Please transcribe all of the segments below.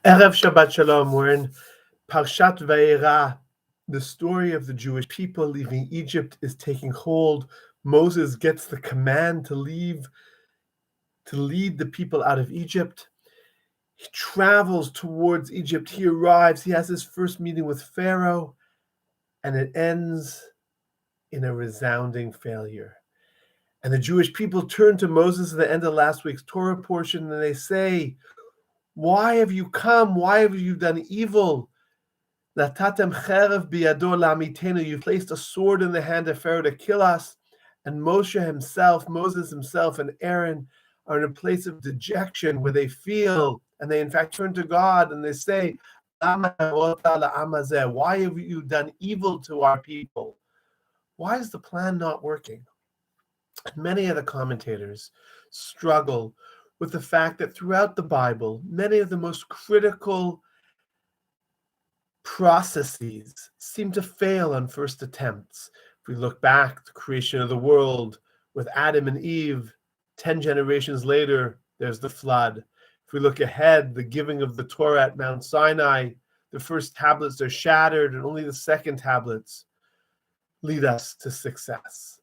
Erev Shabbat Shalom. We're in Parshat Yair. The story of the Jewish people leaving Egypt is taking hold. Moses gets the command to lead the people out of Egypt. He travels towards Egypt. He arrives. He has his first meeting with Pharaoh, and it ends in a resounding failure. And the Jewish people turn to Moses at the end of last week's Torah portion, and they say, "Why have you come? Why have you done evil? Natatem cherev biyado lamitenu. You placed a sword in the hand of Pharaoh to kill us." And Moses himself, and Aaron are in a place of dejection where they feel, and they in fact turn to God and they say, "Why have you done evil to our people? Why is the plan not working?" Many of the commentators struggle with the fact that throughout the Bible, many of the most critical processes seem to fail on first attempts. If we look back, the creation of the world with Adam and Eve, 10 generations later, there's the flood. If we look ahead, the giving of the Torah at Mount Sinai, the first tablets are shattered, and only the second tablets lead us to success.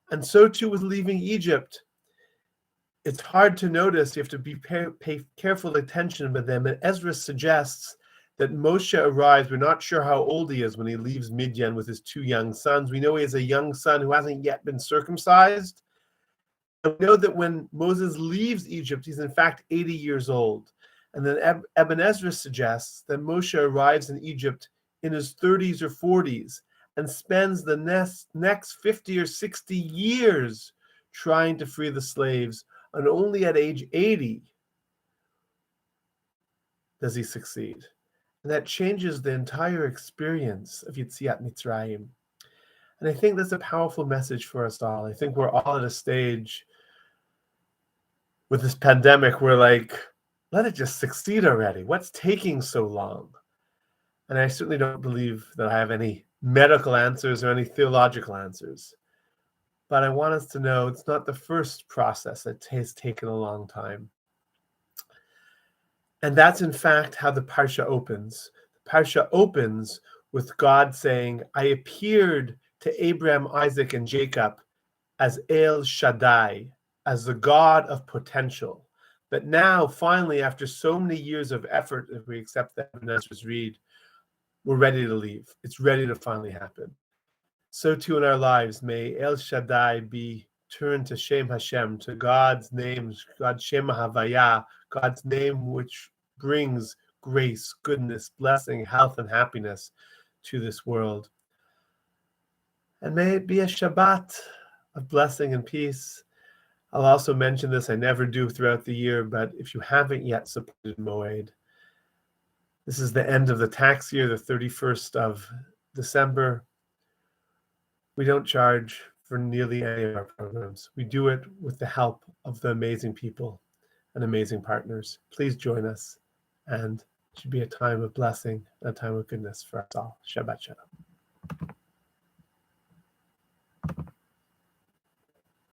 And so too with leaving Egypt. It's hard to notice. You have to pay careful attention with them. And Ezra suggests that Moshe arrives. We're not sure how old he is when he leaves Midian with his two young sons. We know he has a young son who hasn't yet been circumcised. And we know that when Moses leaves Egypt, he's in fact 80 years old. And then Ibn Ezra suggests that Moshe arrives in Egypt in his 30s or 40s and spends the next 50 or 60 years trying to free the slaves. And only at age 80 does he succeed. And that changes the entire experience of Yetziat Mitzrayim. And I think that's a powerful message for us all. I think we're all at a stage with this pandemic where like, let it just succeed already. What's taking so long? And I certainly don't believe that I have any medical answers or any theological answers. But I want us to know it's not the first process that has taken a long time. And that's in fact how the Parsha opens. The Parsha opens with God saying, "I appeared to Abraham, Isaac, and Jacob as El Shaddai, as the God of potential. But now, finally, after so many years of effort, if we accept that in Ezra's read, we're ready to leave. It's ready to finally happen." So too in our lives, may El Shaddai be turned to Shem Hashem, to God's name, God's Shem Havaya, God's name which brings grace, goodness, blessing, health, and happiness to this world. And may it be a Shabbat of blessing and peace. I'll also mention this, I never do throughout the year, but if you haven't yet supported Moed, this is the end of the tax year, the 31st of December. We don't charge for nearly any of our programs. We do it with the help of the amazing people and amazing partners. Please join us, and it should be a time of blessing, a time of goodness for us all. Shabbat Shalom.